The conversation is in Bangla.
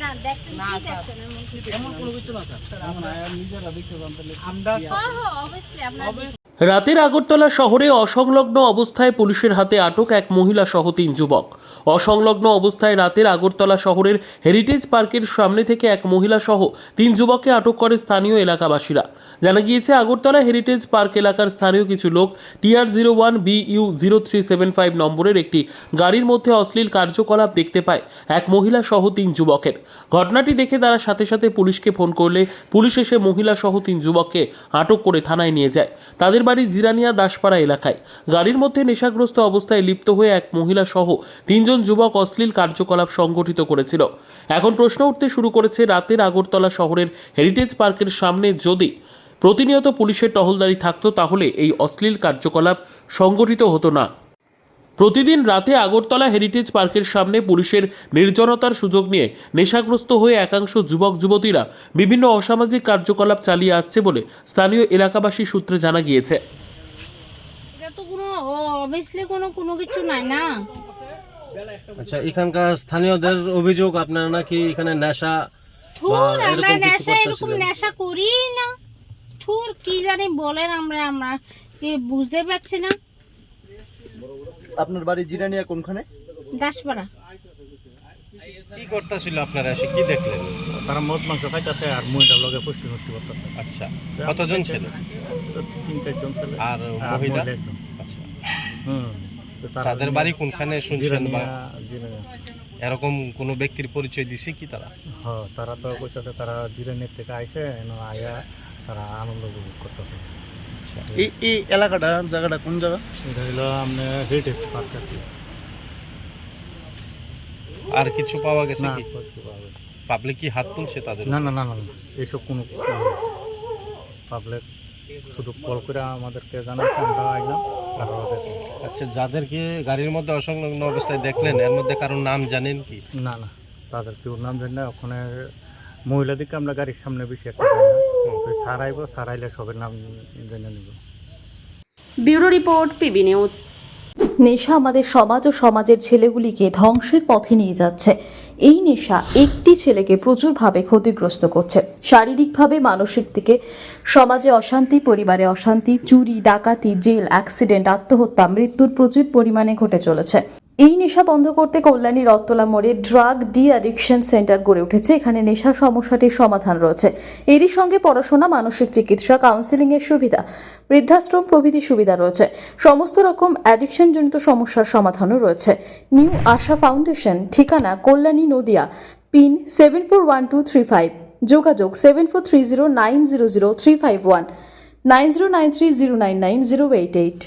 না দেখছেন কি দেখছেন এমন কোনো কিছু না স্যার আমরা নিজেরা দেখতে জানতে আমরা অবশ্যই আপনারা রাতের আগরতলা শহরে অসংলগ্ন অবস্থায় পুলিশের হাতে আটক এক মহিলা সহ 3 যুবক। অসংলগ্ন অবস্থায় রাতের আগরতলা শহরের হেরিটেজ পার্কের সামনে থেকে এক মহিলা সহ 3 যুবককে আটক করে স্থানীয় এলাকাবাসীরা। জানা গিয়েছে, আগরতলা হেরিটেজ পার্ক এলাকার স্থানীয় কিছু লোক TR01 BU 0375 নম্বরের একটি গাড়ির মধ্যে অশ্লীল কার্যকলাপ দেখতে পায় এক মহিলা সহ 3 যুবকের। ঘটনাটি দেখে তারা সাথে সাথে পুলিশকে ফোন করলে পুলিশ এসে মহিলা সহ 3 যুবককে আটক করে থানায় নিয়ে যায়। তাদের বাড়ি জিরানিয়া দাসপাড়া এলাকায়। গাড়ির মধ্যে নেশাগ্রস্ত অবস্থায় লিপ্ত হয়ে এক মহিলা সহ 3 জন যুবক অশ্লীল কার্যকলাপ সংগঠিত করেছিল। এখন প্রশ্ন উঠতে শুরু করেছে, রাতের আগরতলা শহরের হেরিটেজ পার্কের সামনে যদি প্রতিনিয়ত পুলিশের টহলদারি থাকতো তাহলে এই অশ্লীল কার্যকলাপ সংগঠিত হতো না। প্রতিদিন রাতে আগরতলা হেরিটেজ পার্কের সামনে পুলিশের নির্জনতার সুযোগ নিয়ে নেশাগ্রস্ত হয়ে একাংশ যুবক যুবতীরা বিভিন্ন অসামাজিক কার্যকলাপ চালিয়ে আসছে বলে স্থানীয় এলাকাবাসী সূত্রে জানা গিয়েছে। এটা তো কোনো অবভিয়াসলি কোনো কিছু নাই না। আচ্ছা, এখানকার স্থানীয়দের অভিযোগ আপনারা নাকি এখানে নেশা আমরা নেশা এরকম নেশা করি না। থুর কি জানি বলেন, আমরা কি বুঝতে পারছি না। আপনার বাড়ি জিরানিয়া কোনখানে? দাসপাড়া। কি করতেছিল আপনারা, এসে কি দেখলেন? তারা মদ মাংস খাইতেছে আর মহিলার লগে পুষ্টি করতেছে। আচ্ছা, কতজন ছিল? 3-4 জন ছিল আর মহিলা একজন। আচ্ছা, তো তাদের বাড়ি কোনখানে শুনছেন বা জিরানিয়া এরকম কোনো ব্যক্তির পরিচয় দিছে কি তারা? হ্যাঁ, তারা তো কইতাছে তারা জিরানিয়া থেকে আইছে, আয়া তারা আনন্দ উপভোগ করতেছে। এই জায়গাটা কোন জায়গা? এটা হলো আপনার হেরিটেজ পার্ক। আর কিছু পাওয়া গেছে না, কি? কিছু পাওয়া গেছে। পাবলিক কি হাত তুলছে তাদের? না, এইসব কোনো পাবলিক শুধু কল করে আমাদেরকে জানাচ্ছে, আমরা আইলাম আর ওরা দেখলাম। আচ্ছা, যাদেরকে গাড়ির মধ্যে অসংলগ্ন অবস্থায় দেখলেন এর মধ্যে কারোর নাম জানেন কি? না, তাদের কেউ নাম জানি না। ওখানে মহিলাদেরকে আমরা গাড়ির সামনে বেশি একটা ছাড়াইলে সবের নাম জেনে নিব। Bureau report, PB news. নেশা আমাদের সমাজ ও সমাজের ছেলেগুলিকে ধ্বংসের পথে নিয়ে যাচ্ছে। এই নেশা একটি ছেলেকে প্রচুরভাবে ক্ষতিগ্রস্ত করছে, শারীরিকভাবে, মানসিক দিকে। সমাজে অশান্তি, পরিবারে অশান্তি, চুরি, ডাকাতি, জেল, অ্যাক্সিডেন্ট, আত্মহত্যা, মৃত্যুর প্রচুর পরিমাণে ঘটে চলেছে। এই নেশা বন্ধ করতে কল্যাণী রত্তলা মোড়ে ড্রাগ ডি অ্যাডিকশন সেন্টার গড়ে উঠেছে। এখানে নেশা সমস্যাটির সমাধান রয়েছে। এরই সঙ্গে পড়াশোনা, মানসিক চিকিৎসা, কাউন্সেলিং এর সুবিধা, বৃদ্ধাশ্রম প্রভৃতি সুবিধা রয়েছে। সমস্ত রকম অ্যাডিকশন জনিত সমস্যার সমাধানও রয়েছে। নিউ আশা ফাউন্ডেশন, ঠিকানা কল্যাণী, নদিয়া, পিন 741235, যোগাযোগ 7430900351, 9093099088।